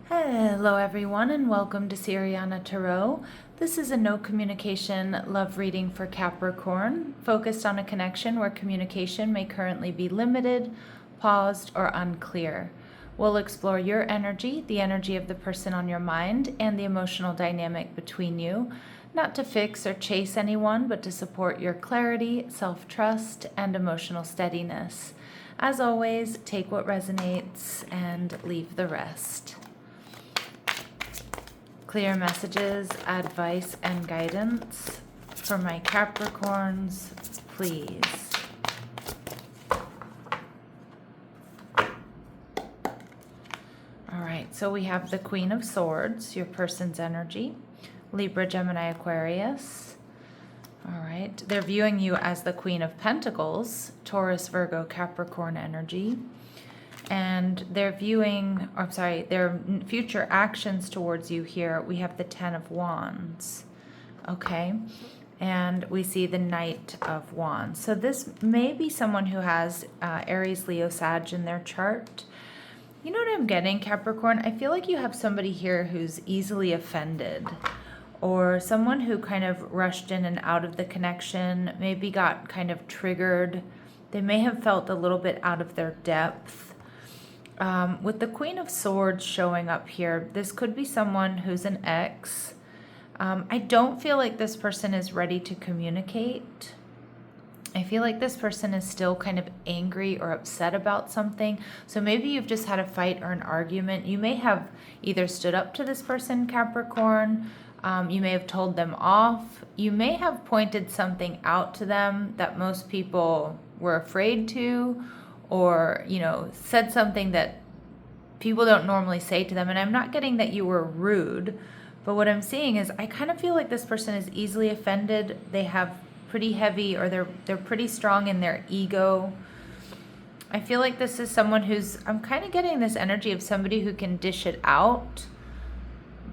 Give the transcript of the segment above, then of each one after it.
Hello everyone and welcome to Siriana Tarot. This is a no communication love reading for Capricorn, focused on a connection where communication may currently be limited, paused, or unclear. We'll explore your energy, the energy of the person on your mind, and the emotional dynamic between you, not to fix or chase anyone, but to support your clarity, self-trust, and emotional steadiness. As always, take what resonates and leave the rest. Clear messages, advice, and guidance for my Capricorns, please. All right, so we have the Queen of Swords, your person's energy, Libra, Gemini, Aquarius. All right, they're viewing you as the Queen of Pentacles, Taurus, Virgo, Capricorn energy. And they're viewing, their future actions towards you here. We have the Ten of Wands, okay? And we see the Knight of Wands. So this may be someone who has Aries, Leo, Sag in their chart. You know what I'm getting, Capricorn? I feel like you have somebody here who's easily offended, or someone who kind of rushed in and out of the connection, maybe got kind of triggered. They may have felt a little bit out of their depth. With the Queen of Swords showing up here, this could be someone who's an ex. I don't feel like this person is ready to communicate. I feel like this person is still kind of angry or upset about something. So maybe you've just had a fight or an argument. You may have either stood up to this person, Capricorn. You may have told them off. You may have pointed something out to them that most people were afraid to, or, you know, said something that people don't normally say to them. And I'm not getting that you were rude, but what I'm seeing is I kind of feel like this person is easily offended. They have pretty heavy, or they're pretty strong in their ego. I feel like this is someone who's, I'm kind of getting this energy of somebody who can dish it out,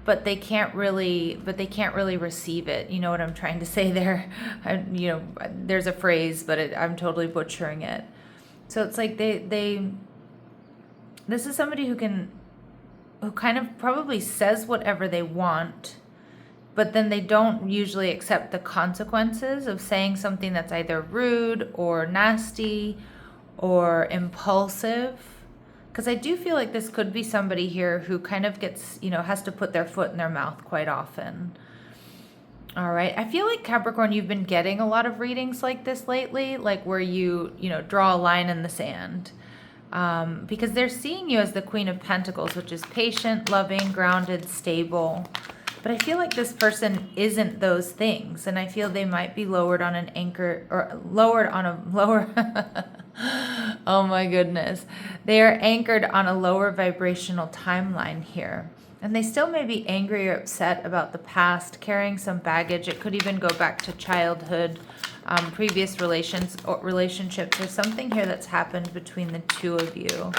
but they can't really receive it. You know what I'm trying to say there? There's a phrase, but I'm totally butchering it. So it's like this is somebody who kind of probably says whatever they want, but then they don't usually accept the consequences of saying something that's either rude or nasty or impulsive. Because I do feel like this could be somebody here who kind of gets, has to put their foot in their mouth quite often. All right. I feel like, Capricorn, you've been getting a lot of readings like this lately, like where you draw a line in the sand. Because they're seeing you as the Queen of Pentacles, which is patient, loving, grounded, stable. But I feel like this person isn't those things. And I feel they might be lowered on an anchor, or lowered on a lower... Oh my goodness. They are anchored on a lower vibrational timeline here. And they still may be angry or upset about the past, carrying some baggage. It could even go back to childhood, previous relationships. There's something here that's happened between the two of you.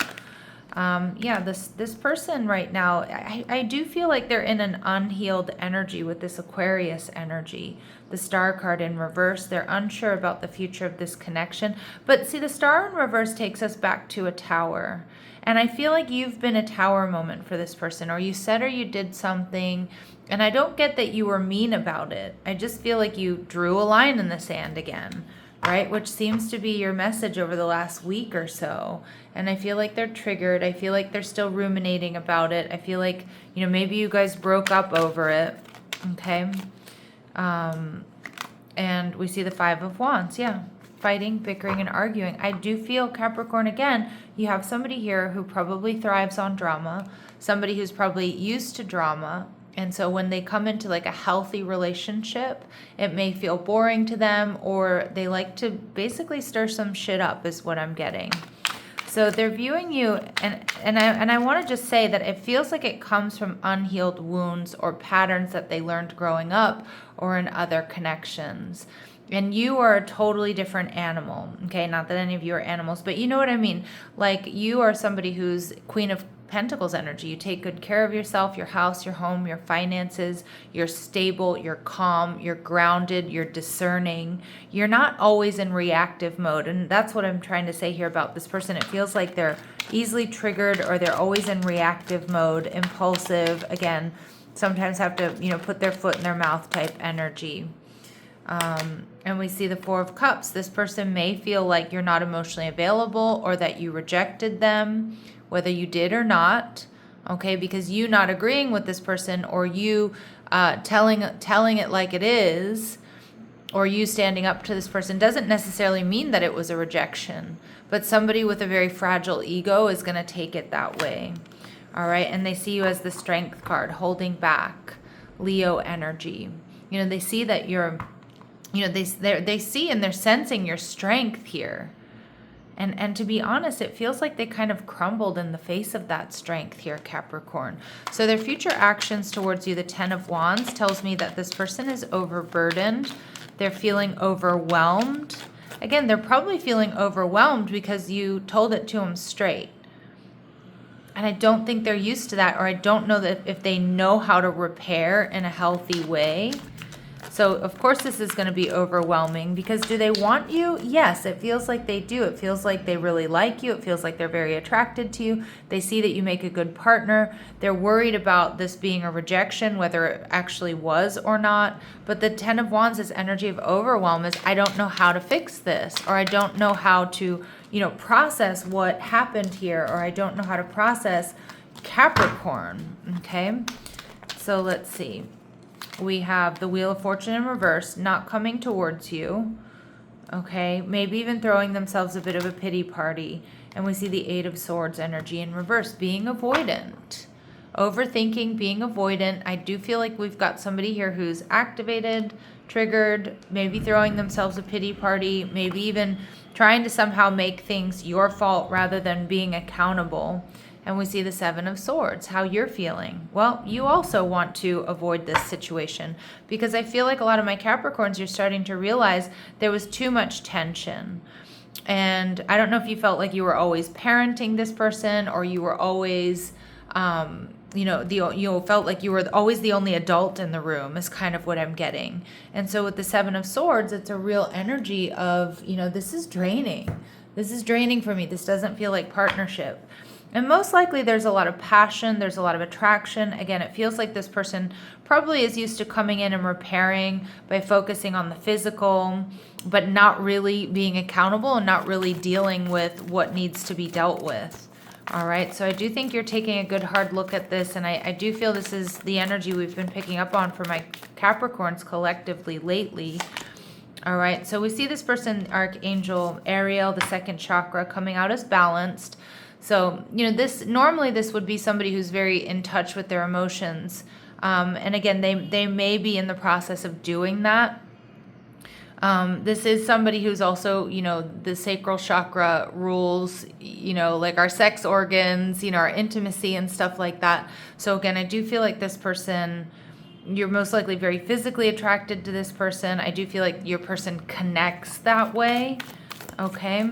This person right now, I do feel like they're in an unhealed energy with this Aquarius energy. The Star card in reverse. They're unsure about the future of this connection. But see, the Star in reverse takes us back to a tower. And I feel like you've been a tower moment for this person, or you said or you did something, and I don't get that you were mean about it. I just feel like you drew a line in the sand again, right? Which seems to be your message over the last week or so. And I feel like they're triggered. I feel like they're still ruminating about it. I feel like, maybe you guys broke up over it, okay? And we see the Five of Wands, yeah. Fighting, bickering, and arguing. I do feel, Capricorn, again, you have somebody here who probably thrives on drama, somebody who's probably used to drama, and so when they come into like a healthy relationship, it may feel boring to them, or they like to basically stir some shit up, is what I'm getting. So they're viewing you, and I want to just say that it feels like it comes from unhealed wounds or patterns that they learned growing up or in other connections. And you are a totally different animal, okay? Not that any of you are animals, but you know what I mean. Like, you are somebody who's Queen of Pentacles energy. You take good care of yourself, your house, your home, your finances. You're stable, you're calm, you're grounded, you're discerning. You're not always in reactive mode. And that's what I'm trying to say here about this person. It feels like they're easily triggered, or they're always in reactive mode, impulsive. Again, sometimes have to, put their foot in their mouth type energy. And we see the Four of Cups. This person may feel like you're not emotionally available, or that you rejected them, whether you did or not, okay? Because you not agreeing with this person, or you telling it like it is, or you standing up to this person, doesn't necessarily mean that it was a rejection. But somebody with a very fragile ego is going to take it that way. All right, and they see you as the Strength card, holding back, Leo energy. They see that you're, they see and they're sensing your strength here. And to be honest, it feels like they kind of crumbled in the face of that strength here, Capricorn. So their future actions towards you, the Ten of Wands, tells me that this person is overburdened. They're feeling overwhelmed. Again, they're probably feeling overwhelmed because you told it to them straight. And I don't think they're used to that, or I don't know that if they know how to repair in a healthy way. So, of course, this is going to be overwhelming, because do they want you? Yes, it feels like they do. It feels like they really like you. It feels like they're very attracted to you. They see that you make a good partner. They're worried about this being a rejection, whether it actually was or not. But the Ten of Wands, this energy of overwhelm, is I don't know how to fix this, or I don't know how to, process what happened here, or I don't know how to process Capricorn, okay? So let's see. We have the Wheel of Fortune in reverse, not coming towards you, okay? Maybe even throwing themselves a bit of a pity party. And we see the Eight of Swords energy in reverse, being avoidant. Overthinking, being avoidant. I do feel like we've got somebody here who's activated, triggered, maybe throwing themselves a pity party, maybe even trying to somehow make things your fault rather than being accountable. And we see the Seven of Swords, how you're feeling. Well, you also want to avoid this situation, because I feel like a lot of my Capricorns, you're starting to realize there was too much tension. And I don't know if you felt like you were always parenting this person, or you were always, you felt like you were always the only adult in the room, is kind of what I'm getting. And so with the Seven of Swords, it's a real energy of, this is draining. This is draining for me. This doesn't feel like partnership. And most likely there's a lot of passion, there's a lot of attraction. Again, it feels like this person probably is used to coming in and repairing by focusing on the physical, but not really being accountable and not really dealing with what needs to be dealt with. All right, so I do think you're taking a good hard look at this, and I do feel this is the energy we've been picking up on for my Capricorns collectively lately. All right, so we see this person, Archangel Ariel, the second chakra, coming out as balanced. So, normally this would be somebody who's very in touch with their emotions. And again, they may be in the process of doing that. This is somebody who's also, the sacral chakra rules, like our sex organs, our intimacy and stuff like that. So again, I do feel like this person, you're most likely very physically attracted to this person. I do feel like your person connects that way. Okay.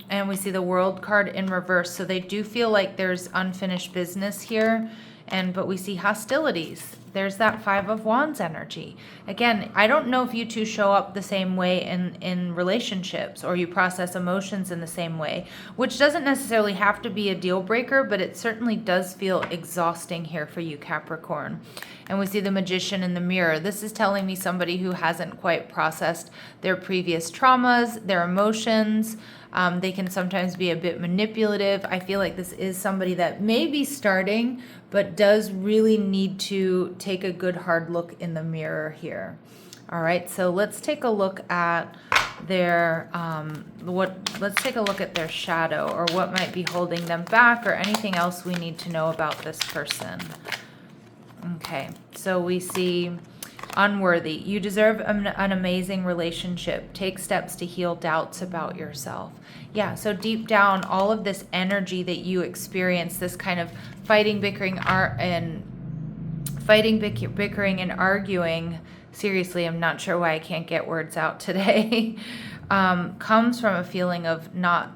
And we see the World card in reverse. So they do feel like there's unfinished business here. But we see hostilities. There's that Five of Wands energy. Again, I don't know if you two show up the same way in relationships, or you process emotions in the same way, which doesn't necessarily have to be a deal breaker, but it certainly does feel exhausting here for you, Capricorn. And we see the Magician in the Mirror. This is telling me somebody who hasn't quite processed their previous traumas, their emotions. They can sometimes be a bit manipulative. I feel like this is somebody that may be starting, but does really need to take a good hard look in the mirror here. All right, so let's take a look at their let's take a look at their shadow, or what might be holding them back, or anything else we need to know about this person. Okay, so we see unworthy. You deserve an amazing relationship. Take steps to heal doubts about yourself. Yeah, so deep down, all of this energy that you experience, this kind of fighting, bickering, and arguing. Seriously, I'm not sure why I can't get words out today. Comes from a feeling of not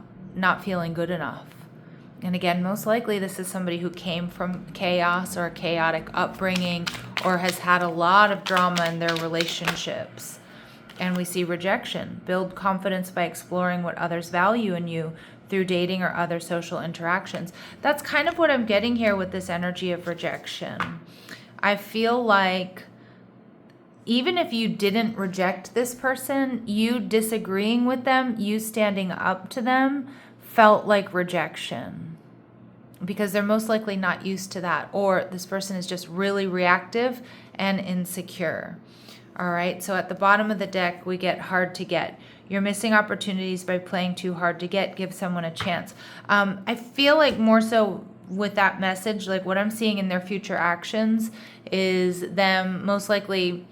feeling good enough. And again, most likely this is somebody who came from chaos or a chaotic upbringing or has had a lot of drama in their relationships. And we see rejection. Build confidence by exploring what others value in you through dating or other social interactions. That's kind of what I'm getting here with this energy of rejection. I feel like even if you didn't reject this person, you disagreeing with them, you standing up to them, felt like rejection. Because they're most likely not used to that. Or this person is just really reactive and insecure. All right, so at the bottom of the deck, we get hard to get. You're missing opportunities by playing too hard to get. Give someone a chance. I feel like more so with that message, like what I'm seeing in their future actions is them most likely,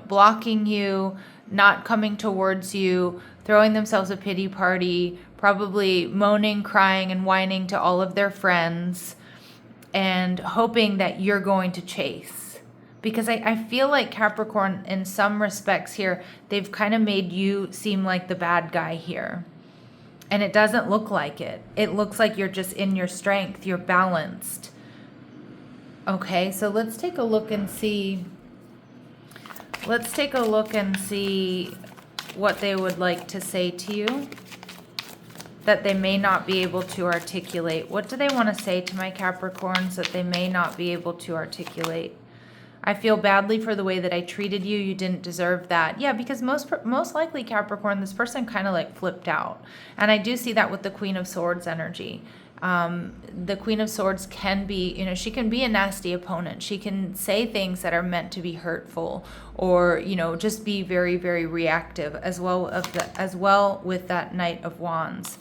blocking you, not coming towards you, throwing themselves a pity party, probably moaning, crying, and whining to all of their friends, and hoping that you're going to chase. Because I feel like Capricorn, in some respects here, they've kind of made you seem like the bad guy here. And it doesn't look like it. It looks like you're just in your strength. You're balanced. Okay, so let's take a look and see. Let's take a look and see what they would like to say to you that they may not be able to articulate. What do they want to say to my Capricorns that they may not be able to articulate? I feel badly for the way that I treated you. You didn't deserve that. Yeah, because most likely, Capricorn, this person kind of like flipped out. And I do see that with the Queen of Swords energy. The Queen of Swords can be, she can be a nasty opponent. She can say things that are meant to be hurtful or, just be very, very reactive as well with that Knight of Wands.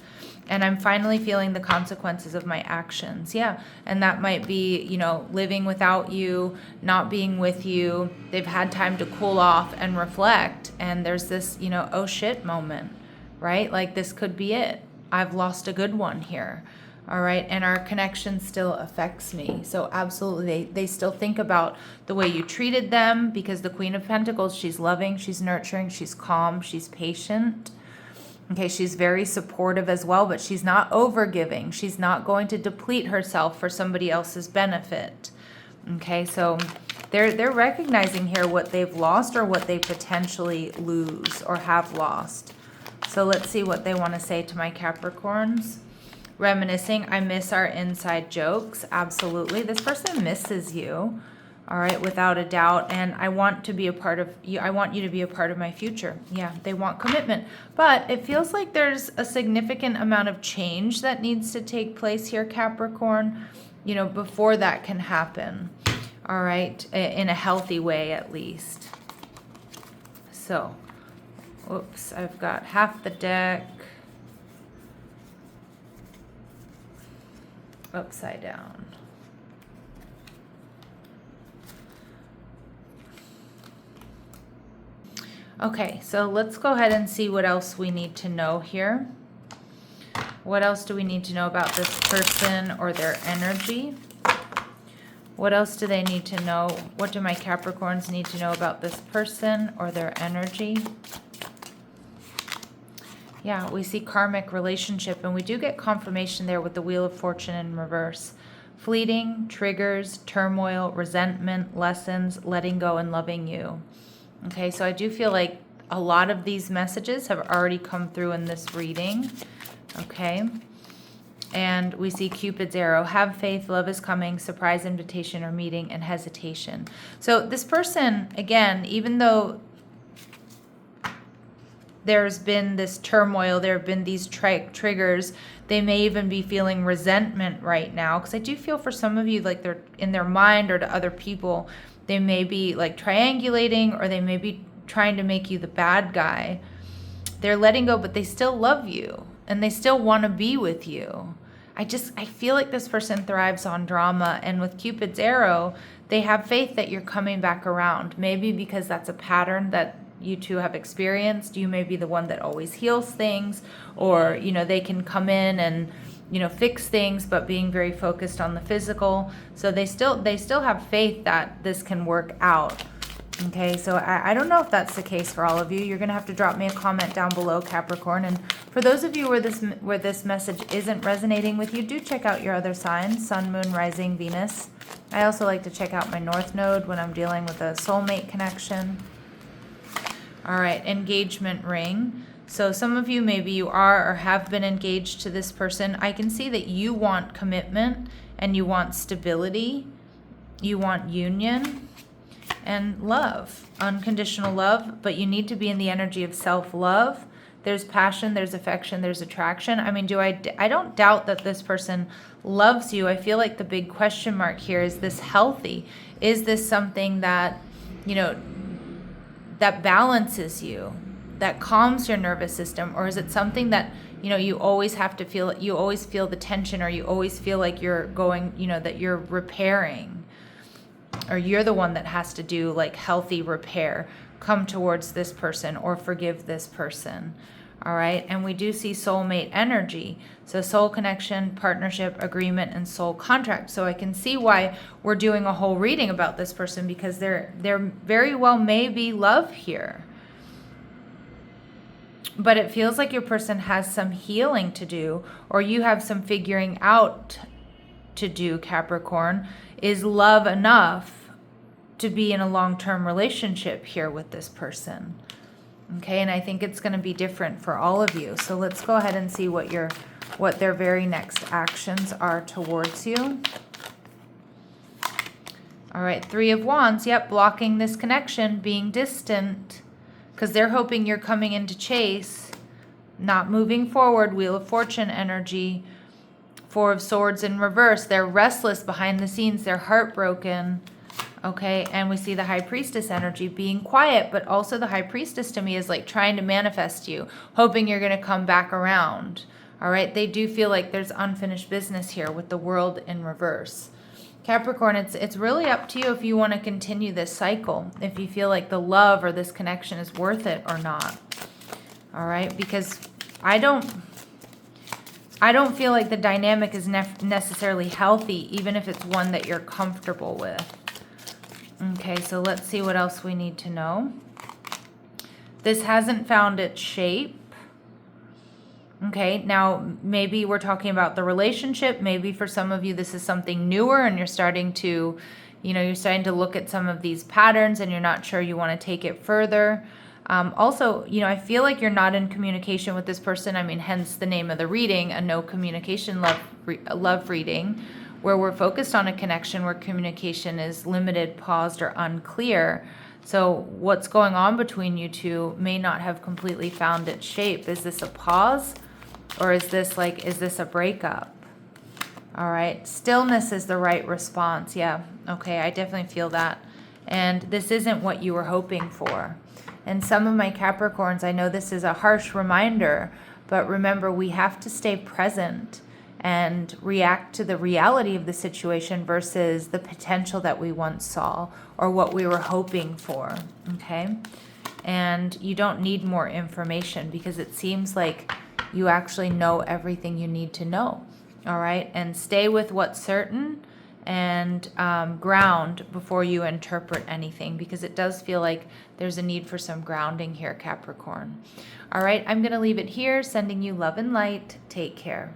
And I'm finally feeling the consequences of my actions. Yeah. And that might be, living without you, not being with you. They've had time to cool off and reflect. And there's this, oh shit moment, right? Like this could be it. I've lost a good one here. All right. And our connection still affects me. So absolutely. They still think about the way you treated them, because the Queen of Pentacles, she's loving, she's nurturing, she's calm, she's patient. Okay, she's very supportive as well, but she's not overgiving. She's not going to deplete herself for somebody else's benefit. Okay, so they're recognizing here what they've lost or what they potentially lose or have lost. So let's see what they want to say to my Capricorns. Reminiscing, I miss our inside jokes. Absolutely. This person misses you. All right, without a doubt. And I want to be a part of you. I want you to be a part of my future. Yeah, they want commitment. But it feels like there's a significant amount of change that needs to take place here, Capricorn, before that can happen. All right, in a healthy way at least. So, oops, I've got half the deck upside down. Okay, so let's go ahead and see what else we need to know here. What else do we need to know about this person or their energy? What else do they need to know? What do my Capricorns need to know about this person or their energy? Yeah, we see karmic relationship, and we do get confirmation there with the Wheel of Fortune in reverse. Fleeting, triggers, turmoil, resentment, lessons, letting go, and loving you. Okay, so I do feel like a lot of these messages have already come through in this reading. Okay, and we see Cupid's arrow. Have faith, love is coming, surprise invitation or meeting, and hesitation. So this person, again, even though there's been this turmoil, there have been these triggers, they may even be feeling resentment right now. Because I do feel for some of you, like they're in their mind or to other people, they may be like triangulating, or they may be trying to make you the bad guy. They're letting go, but they still love you and they still want to be with you. I feel like this person thrives on drama, and with Cupid's arrow, they have faith that you're coming back around. Maybe because that's a pattern that you two have experienced. You may be the one that always heals things, or, they can come in and, fix things, but being very focused on the physical. So they still have faith that this can work out. Okay, so I don't know if that's the case for all of you. You're going to have to drop me a comment down below, Capricorn. And for those of you where this message isn't resonating with you, do check out your other signs, Sun, Moon, Rising, Venus. I also like to check out my North Node when I'm dealing with a soulmate connection. All right, engagement ring. So some of you, maybe you are or have been engaged to this person. I can see that you want commitment and you want stability. You want union and love, unconditional love, but you need to be in the energy of self-love. There's passion, there's affection, there's attraction. I mean, I don't doubt that this person loves you. I feel like the big question mark here is this healthy? Is this something that, you know, that balances you, that calms your nervous system? Or is it something that, you know, you always have to feel, you always feel the tension, or you always feel like you're going, you know, that you're repairing? Or you're the one that has to do like healthy repair, come towards this person or forgive this person. All right. And we do see soulmate energy. So soul connection, partnership, agreement, and soul contract. So I can see why we're doing a whole reading about this person, because there very well may be love here. But it feels like your person has some healing to do, or you have some figuring out to do, Capricorn. Is love enough to be in a long-term relationship here with this person? Okay, and I think it's going to be different for all of you. So let's go ahead and see what their very next actions are towards you. All right, 3 of Wands. Yep, blocking this connection, being distant, because they're hoping you're coming into chase, not moving forward. Wheel of Fortune energy. 4 of Swords in reverse. They're restless behind the scenes. They're heartbroken. Okay, and we see the High Priestess energy, being quiet, but also the High Priestess to me is like trying to manifest you, hoping you're going to come back around. All right, they do feel like there's unfinished business here with the World in reverse. Capricorn, it's really up to you if you want to continue this cycle, if you feel like the love or this connection is worth it or not. All right, because I don't feel like the dynamic is necessarily healthy, even if it's one that you're comfortable with. Okay, so let's see what else we need to know. This hasn't found its shape. Okay, now maybe we're talking about the relationship. Maybe for some of you this is something newer and you're starting to, you're starting to look at some of these patterns and you're not sure you want to take it further. Also, I feel like you're not in communication with this person. I mean, hence the name of the reading, a no communication love reading, where we're focused on a connection where communication is limited, paused, or unclear. So what's going on between you two may not have completely found its shape. Is this a pause, or is this a breakup? All right, stillness is the right response. Yeah, okay, I definitely feel that. And this isn't what you were hoping for. And some of my Capricorns, I know this is a harsh reminder, but remember, we have to stay present and react to the reality of the situation versus the potential that we once saw or what we were hoping for, okay? And you don't need more information because it seems like you actually know everything you need to know, all right? And stay with what's certain and ground before you interpret anything, because it does feel like there's a need for some grounding here, Capricorn. All right, I'm going to leave it here, sending you love and light. Take care.